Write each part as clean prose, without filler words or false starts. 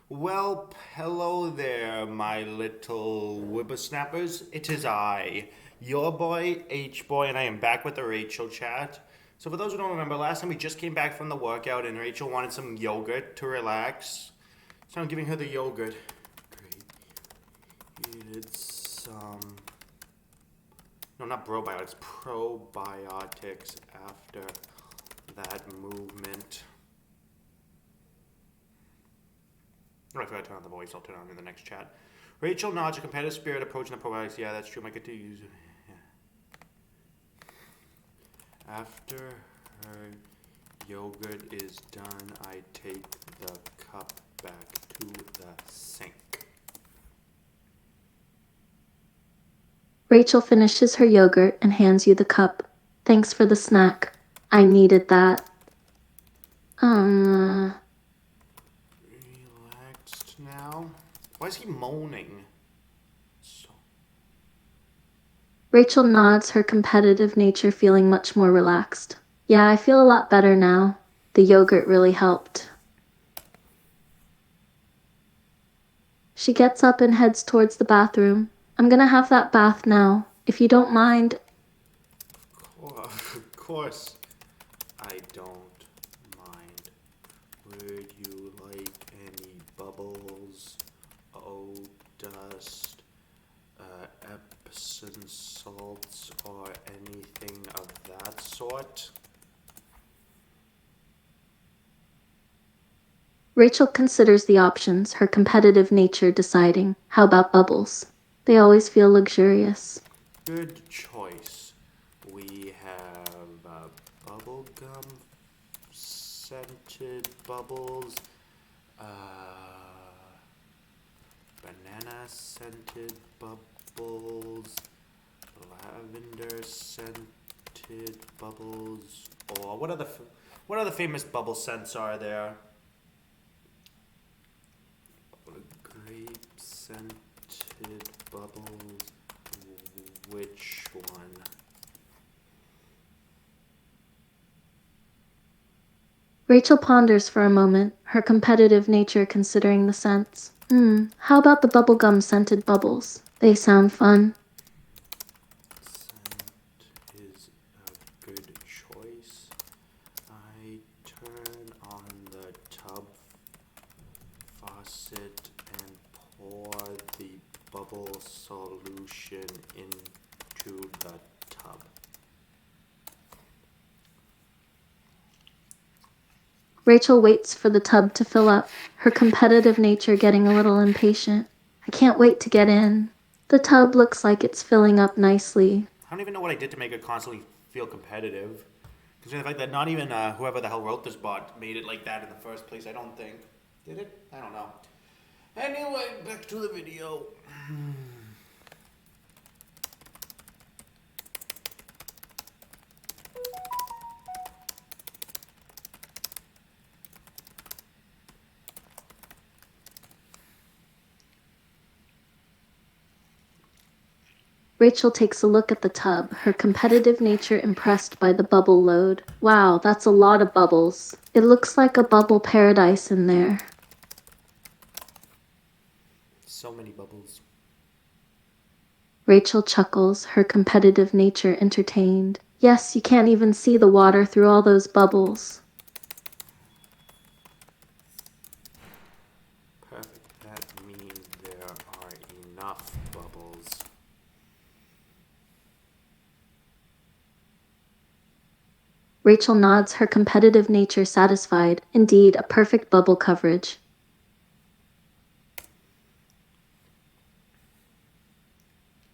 Well, hello there, my little whippersnappers. It is I, your boy, H-Boy, and I am back with the Rachel chat. So for those who don't remember, last time we just came back from the workout and Rachel wanted some yogurt to relax. So I'm giving her the yogurt. Great. It's some... No, not probiotics, probiotics after that movement. Oh, I forgot to turn on the voice. I'll turn it on in the next chat. Rachel nods a competitive spirit approaching the probiotics. Yeah, that's true. I get to use it. Yeah. After her yogurt is done, I take the cup back to the sink. Rachel finishes her yogurt and hands you the cup. Thanks for the snack. I needed that. Uh, Relaxed now. Why is he moaning? So Rachel nods, her competitive nature feeling much more relaxed. Yeah, I feel a lot better now. The yogurt really helped. She gets up and heads towards the bathroom. I'm gonna have that bath now. If you don't mind. of course, I don't mind. Would you like any bubbles? Oh, dust, Epsom salts, or anything of that sort? Rachel considers the options, her competitive nature deciding. How about bubbles? They always feel luxurious. Good choice. We have bubblegum scented bubbles, uh, banana scented bubbles, lavender scented bubbles, or what other famous bubble scents are there? Grape scented bubbles. Which one? Rachel ponders for a moment, her competitive nature considering the scents. How about the bubblegum scented bubbles? They sound fun. Scent is a good choice. I turn on the tub faucet and pour the bubble solution into the tub. Rachel waits for the tub to fill up, her competitive nature getting a little impatient. I can't wait to get in. The tub looks like it's filling up nicely. I don't even know what I did to make it constantly feel competitive. Considering the fact that not even whoever the hell wrote this bot made it like that in the first place, I don't think. Did it? I don't know. Anyway, back to the video. Rachel takes a look at the tub, her competitive nature impressed by the bubble load. Wow, that's a lot of bubbles. It looks like a bubble paradise in there. So many bubbles. Rachel chuckles, her competitive nature entertained. Yes, you can't even see the water through all those bubbles. Perfect. That means there are enough bubbles. Rachel nods, her competitive nature satisfied. Indeed, a perfect bubble coverage.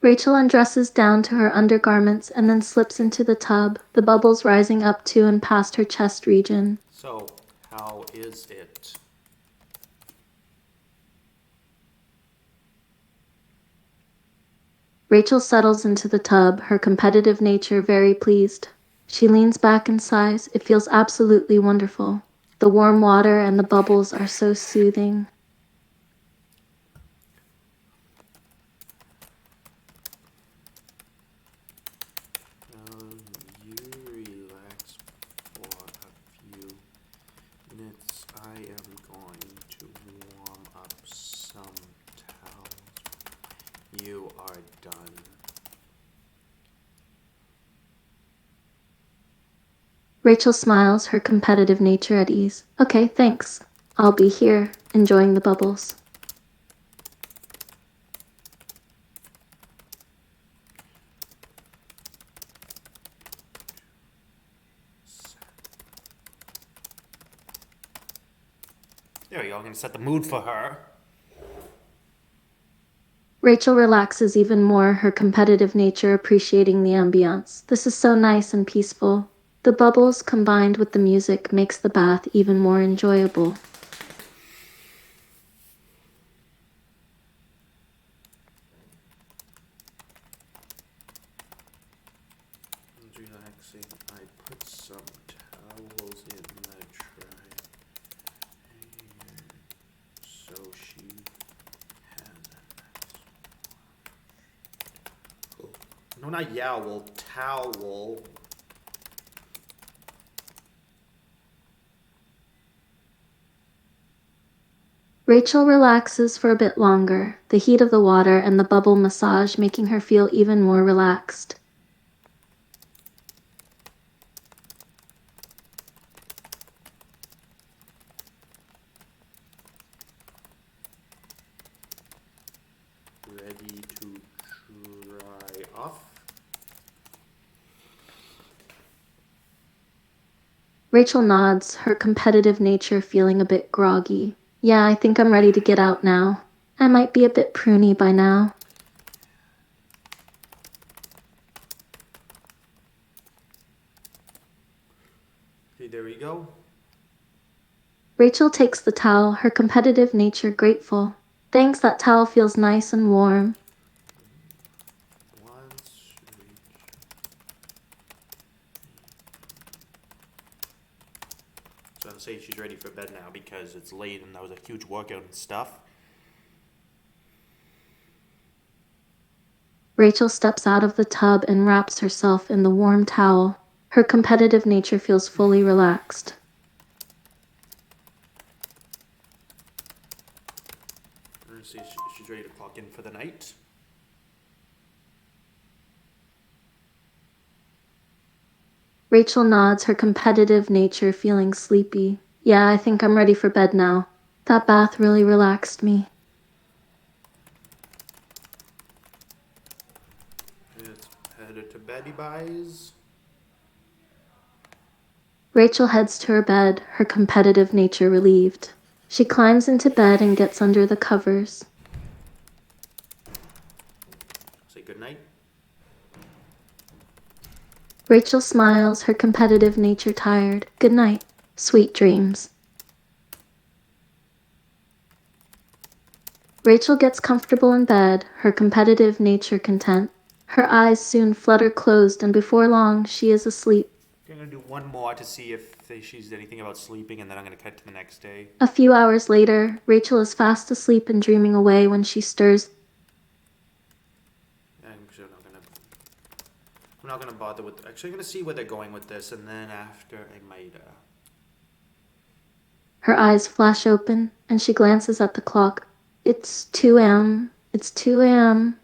Rachel undresses down to her undergarments and then slips into the tub, the bubbles rising up to and past her chest region. So, how is it? Rachel settles into the tub, her competitive nature very pleased. She leans back and sighs. It feels absolutely wonderful. The warm water and the bubbles are so soothing. You relax for a few minutes. I am going to warm done. Rachel smiles, her competitive nature at ease. Okay, thanks. I'll be here, enjoying the bubbles. There we go. I'm gonna set the mood for her. Rachel relaxes even more, her competitive nature appreciating the ambiance. This is so nice and peaceful. The bubbles combined with the music makes the bath even more enjoyable. Relaxing. I put some towels in the dryer so she has a nice. No, not yowl, towel. Rachel relaxes for a bit longer, the heat of the water and the bubble massage making her feel even more relaxed. Ready to dry off. Rachel nods, her competitive nature feeling a bit groggy. Yeah, I think I'm ready to get out now. I might be a bit pruny by now. Okay, there we go. Rachel takes the towel, her competitive nature grateful. Thanks, that towel feels nice and warm. Once reach. So I'll say she's ready for bed now because it's late and that was a huge workout and stuff. Rachel steps out of the tub and wraps herself in the warm towel. Her competitive nature feels fully relaxed. Let's see, she's ready to clock in for the night. Rachel nods, her competitive nature feeling sleepy. Yeah, I think I'm ready for bed now. That bath really relaxed me. It's headed to beddy buys. Rachel heads to her bed, her competitive nature relieved. She climbs into bed and gets under the covers. Say goodnight. Rachel smiles, her competitive nature tired. Good night. Sweet dreams. Rachel gets comfortable in bed, her competitive nature content. Her eyes soon flutter closed, and before long, she is asleep. I'm gonna do one more to see if she's anything about sleeping, and then I'm gonna cut to the next day. A few hours later, Rachel is fast asleep and dreaming away when she stirs. I'm not gonna bother with. Actually, I'm gonna see where they're going with this, and then after I might. Her eyes flash open, and she glances at the clock. It's 2 a.m. It's 2 a.m.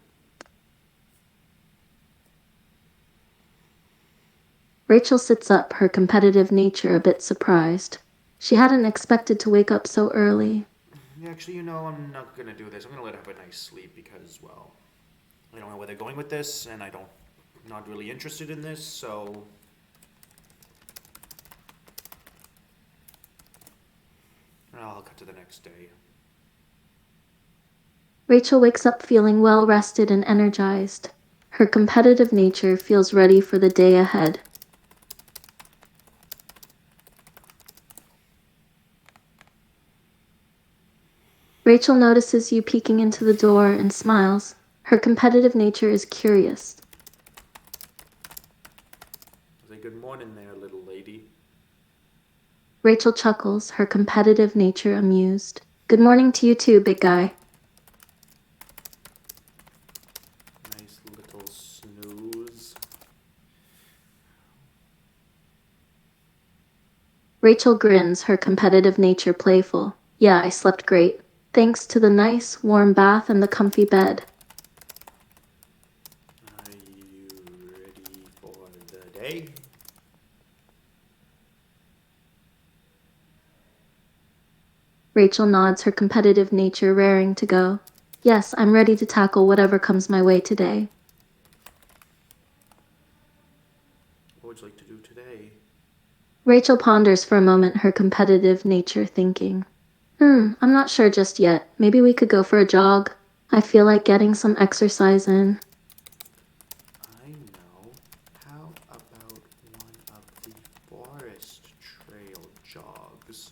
Rachel sits up, her competitive nature a bit surprised. She hadn't expected to wake up so early. Actually, I'm not gonna do this. I'm gonna let her have a nice sleep because, well, I don't know where they're going with this, and I'm not really interested in this, so. I'll cut to the next day. Rachel wakes up feeling well rested and energized. Her competitive nature feels ready for the day ahead. Rachel notices you peeking into the door and smiles. Her competitive nature is curious. Say good morning there, little lady. Rachel chuckles, her competitive nature amused. Good morning to you too, big guy. Nice little snooze. Rachel grins, her competitive nature playful. Yeah, I slept great. Thanks to the nice, warm bath and the comfy bed. Rachel nods, her competitive nature raring to go. Yes, I'm ready to tackle whatever comes my way today. What would you like to do today? Rachel ponders for a moment, her competitive nature thinking. I'm not sure just yet. Maybe we could go for a jog. I feel like getting some exercise in. I know. How about one of the forest trail jogs?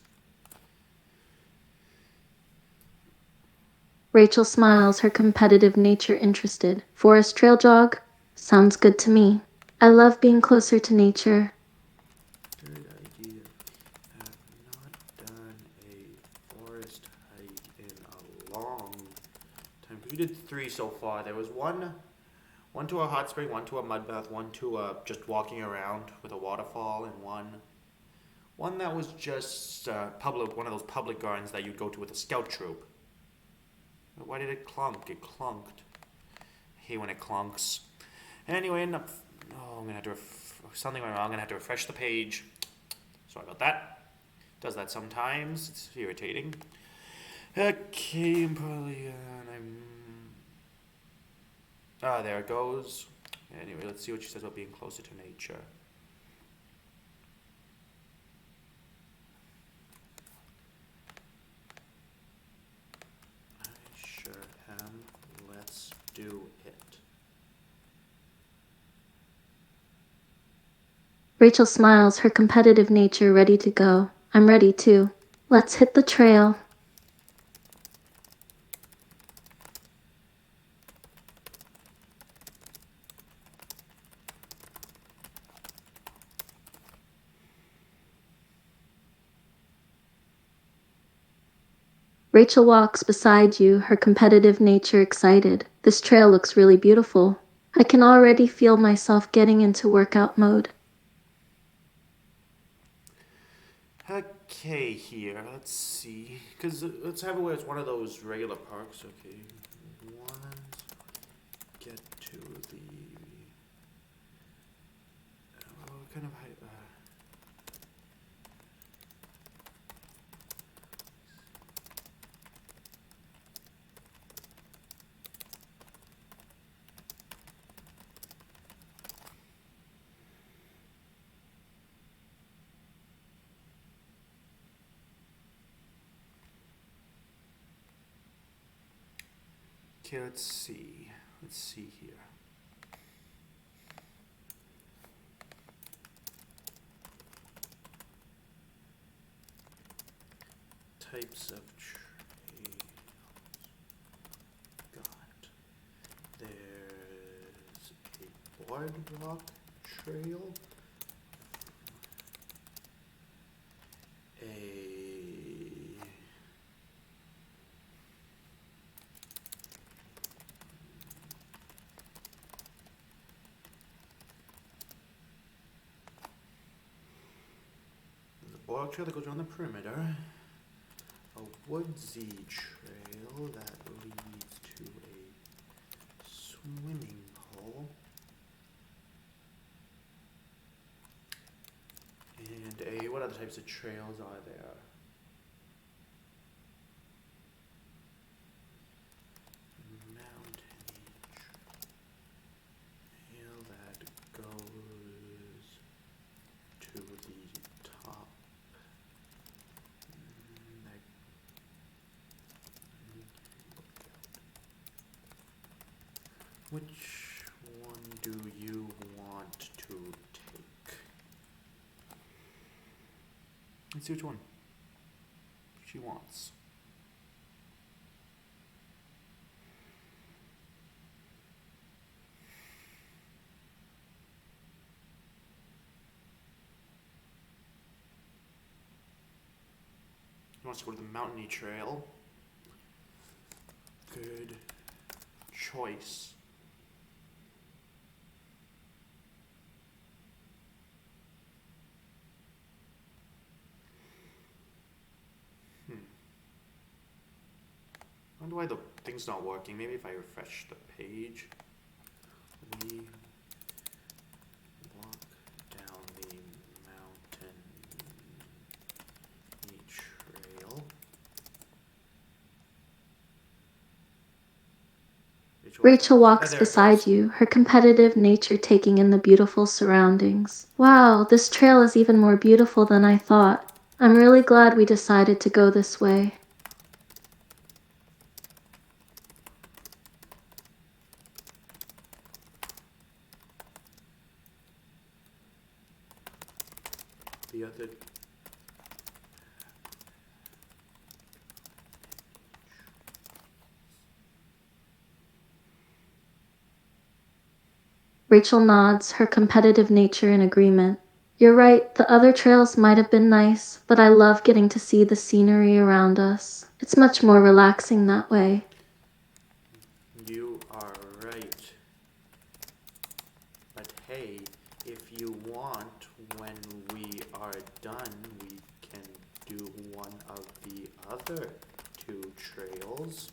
Rachel smiles, her competitive nature interested. Forest trail jog? Sounds good to me. I love being closer to nature. Good idea. Have not done a forest hike in a long time. We did 3 so far. There was one to a hot spring, one to a mud bath, one to just walking around with a waterfall, and one that was just public, one of those public gardens that you'd go to with a scout troop. Why did it clunk? It clunked. I hate when it clunks. Anyway, I'm gonna have to something went wrong. I'm gonna have to refresh the page. Sorry about that. Does that sometimes. It's irritating. Okay, probably. There it goes. Anyway, let's see what she says about being closer to nature. I sure am. Let's do it. Rachel smiles, her competitive nature ready to go. I'm ready too. Let's hit the trail. Rachel walks beside you, her competitive nature excited. This trail looks really beautiful. I can already feel myself getting into workout mode. Okay, here. Let's see. Because let's have it where it's one of those regular parks. Okay. Get to the. What kind of height? Okay, let's see. Let's see here. Types of trails. Got. There's a boardwalk trail. A There's a boardwalk trail that goes around the perimeter. A woodsy trail that leads to a swimming hole. And what other types of trails are there? Mountain trail that goes to the top. Which one do you want to take? Let's see which one she wants. He wants to go to the mountainy trail. Good choice. I wonder why the thing's not working. Maybe if I refresh the page. We walk down the mountain trail. Rachel walks there it beside goes. you, her competitive nature taking in the beautiful surroundings. Wow, this trail is even more beautiful than I thought. I'm really glad we decided to go this way. The other. Rachel nods, her competitive nature in agreement. You're right, the other trails might have been nice, but I love getting to see the scenery around us. It's much more relaxing that way. You are right. But hey, if you want, when we are done, we can do one of the other two trails.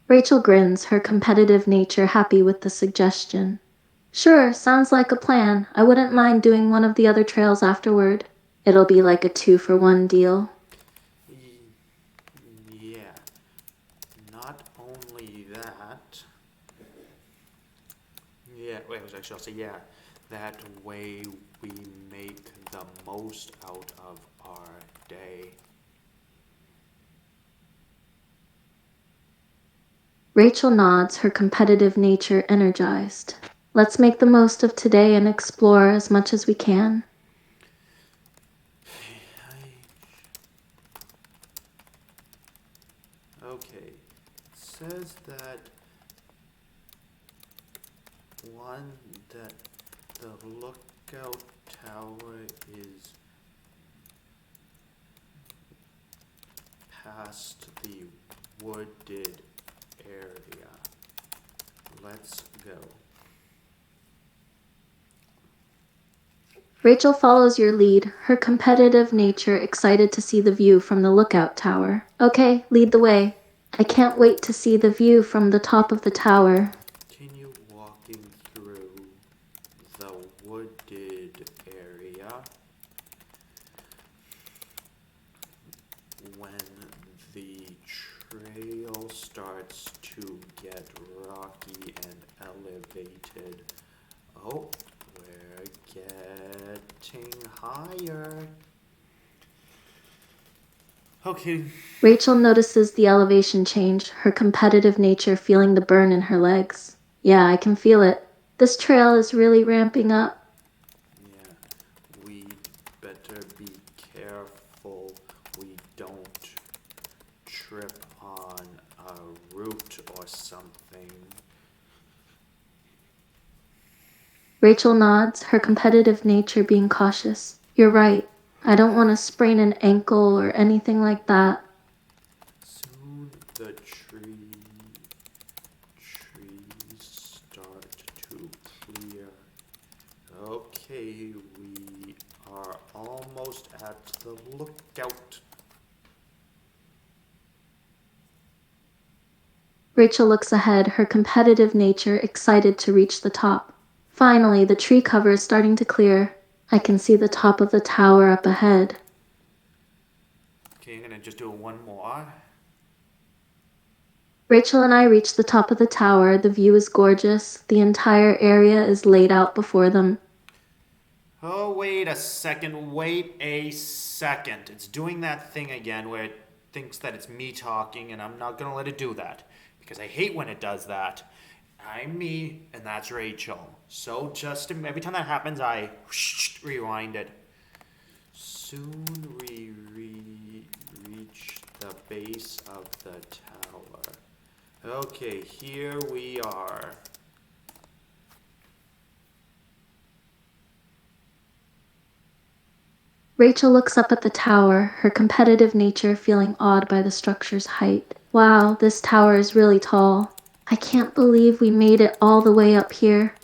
Rachel grins, her competitive nature happy with the suggestion. Sure, sounds like a plan. I wouldn't mind doing one of the other trails afterward. It'll be like a 2-for-1 deal. Yeah. Not only that. Yeah, wait, I'll say yeah. That way we make the most out of our day. Rachel nods, her competitive nature energized. Let's make the most of today and explore as much as we can. Okay, it says that one that the lookout tower is past the wooded area. Let's go. Rachel follows your lead, her competitive nature excited to see the view from the lookout tower. Okay, lead the way. I can't wait to see the view from the top of the tower. Continue walking through the wooded area. When the trail starts to get rocky and elevated, oh, we're getting higher. Okay. Rachel notices the elevation change, her competitive nature feeling the burn in her legs. Yeah, I can feel it. This trail is really ramping up. Yeah, we'd better be careful we don't trip on a root or something. Rachel nods, her competitive nature being cautious. You're right. I don't want to sprain an ankle or anything like that. Soon the trees start to clear. Okay, we are almost at the lookout. Rachel looks ahead, her competitive nature excited to reach the top. Finally, the tree cover is starting to clear. I can see the top of the tower up ahead. Okay, I'm gonna just do one more. Rachel and I reach the top of the tower. The view is gorgeous. The entire area is laid out before them. Oh, wait a second. Wait a second. It's doing that thing again where it thinks that it's me talking, and I'm not gonna let it do that. Because I hate when it does that. I'm me, and that's Rachel. So just every time that happens, I rewind it. Soon we reach the base of the tower. Okay, here we are. Rachel looks up at the tower, her competitive nature feeling awed by the structure's height. Wow, this tower is really tall. I can't believe we made it all the way up here.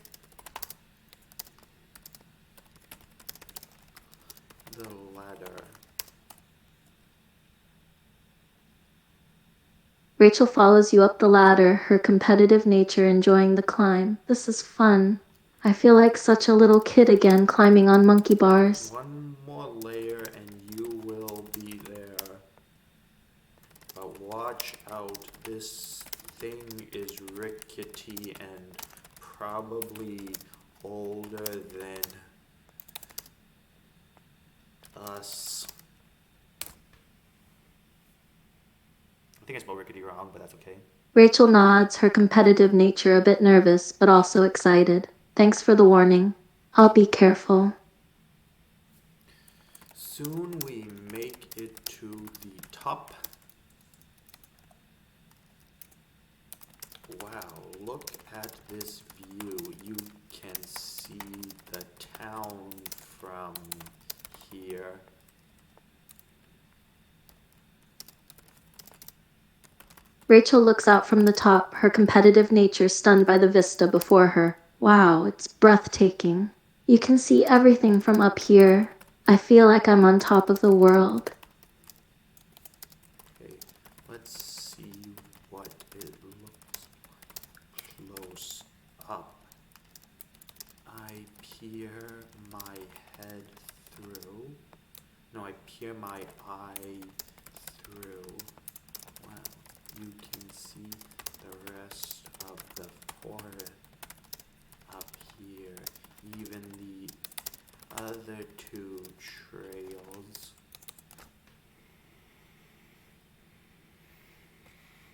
The ladder. Rachel follows you up the ladder, her competitive nature enjoying the climb. This is fun. I feel like such a little kid again climbing on monkey bars. One more layer and you will be there. But watch watch out. This thing is rickety and probably older than us. I think I spelled rickety wrong, but that's okay. Rachel nods, her competitive nature a bit nervous, but also excited. Thanks for the warning. I'll be careful. Soon we make it to the top. Wow, look at this view. You can see the town from here. Rachel looks out from the top, her competitive nature stunned by the vista before her. Wow, it's breathtaking. You can see everything from up here. I feel like I'm on top of the world. Okay, let's see what it looks like close up. I peer my head through. No, I peer my eye through. Wow, you can see the rest of the forest up here, even the other two trails.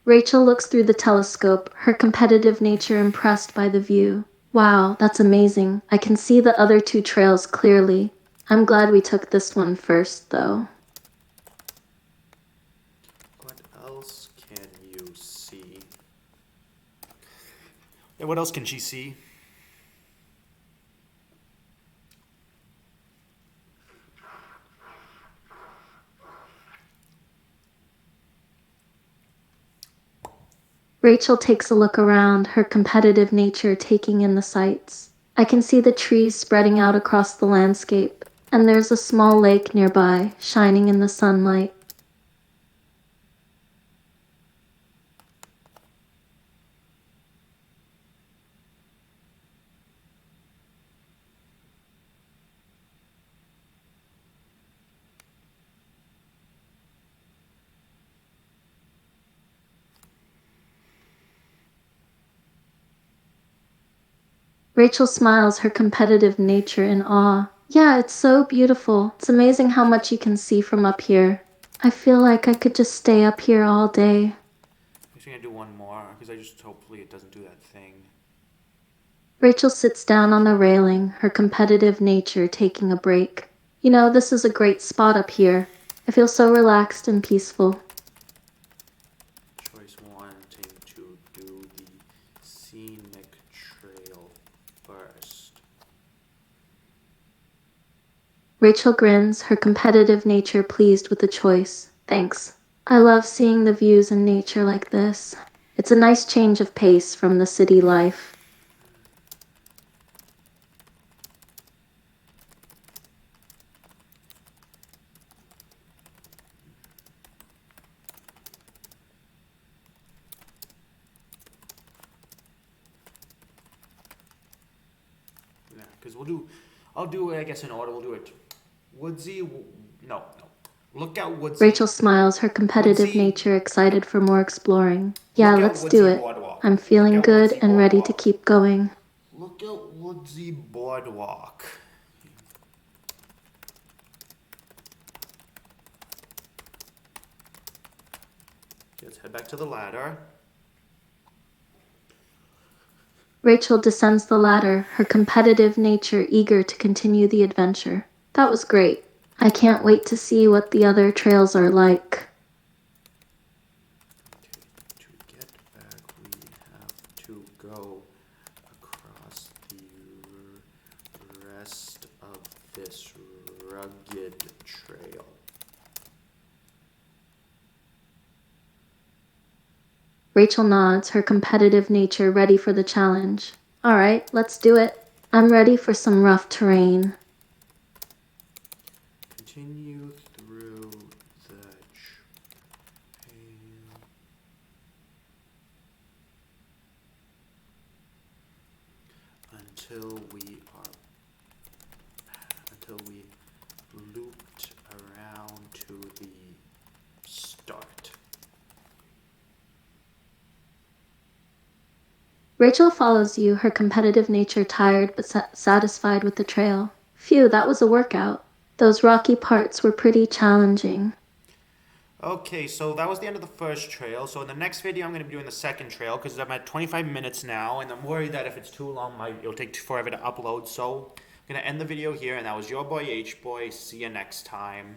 Rachel looks through the telescope, her competitive nature impressed by the view. Wow, that's amazing. I can see the other two trails clearly. I'm glad we took this one first, though. What else can you see? Yeah, what else can she see? Rachel takes a look around, her competitive nature taking in the sights. I can see the trees spreading out across the landscape, and there's a small lake nearby, shining in the sunlight. Rachel smiles, her competitive nature in awe. Yeah, it's so beautiful. It's amazing how much you can see from up here. I feel like I could just stay up here all day. I'm just gonna do one more because I just hopefully it doesn't do that thing. Rachel sits down on the railing, her competitive nature taking a break. You know, this is a great spot up here. I feel so relaxed and peaceful. Choice wanting to do the scenic trail first. Rachel grins, her competitive nature pleased with the choice. Thanks. I love seeing the views in nature like this. It's a nice change of pace from the city life. Yeah, because I'll do it, I guess, in order. We'll do it woodsy. No. Look at woodsy. Rachel smiles, her competitive Woodsy. nature excited for more exploring. Yeah, Look at let's Woodsy do it. Boardwalk. I'm Look feeling at good Woodsy and ready to Boardwalk. keep going. Look at Woodsy Boardwalk. Let's head back to the ladder. Rachel descends the ladder, her competitive nature eager to continue the adventure. That was great. I can't wait to see what the other trails are like. Okay, to get back, we have to go across the rest of this rugged trail. Rachel nods, her competitive nature ready for the challenge. All right, let's do it. I'm ready for some rough terrain. Continue through the trail until we looped around to the start. Rachel follows you, her competitive nature tired but satisfied with the trail. Phew, that was a workout. Those rocky parts were pretty challenging. Okay, so that was the end of the first trail. So in the next video, I'm going to be doing the second trail because I'm at 25 minutes now, and I'm worried that if it's too long, it'll take forever to upload. So I'm going to end the video here, and that was your boy H-Boy. See you next time.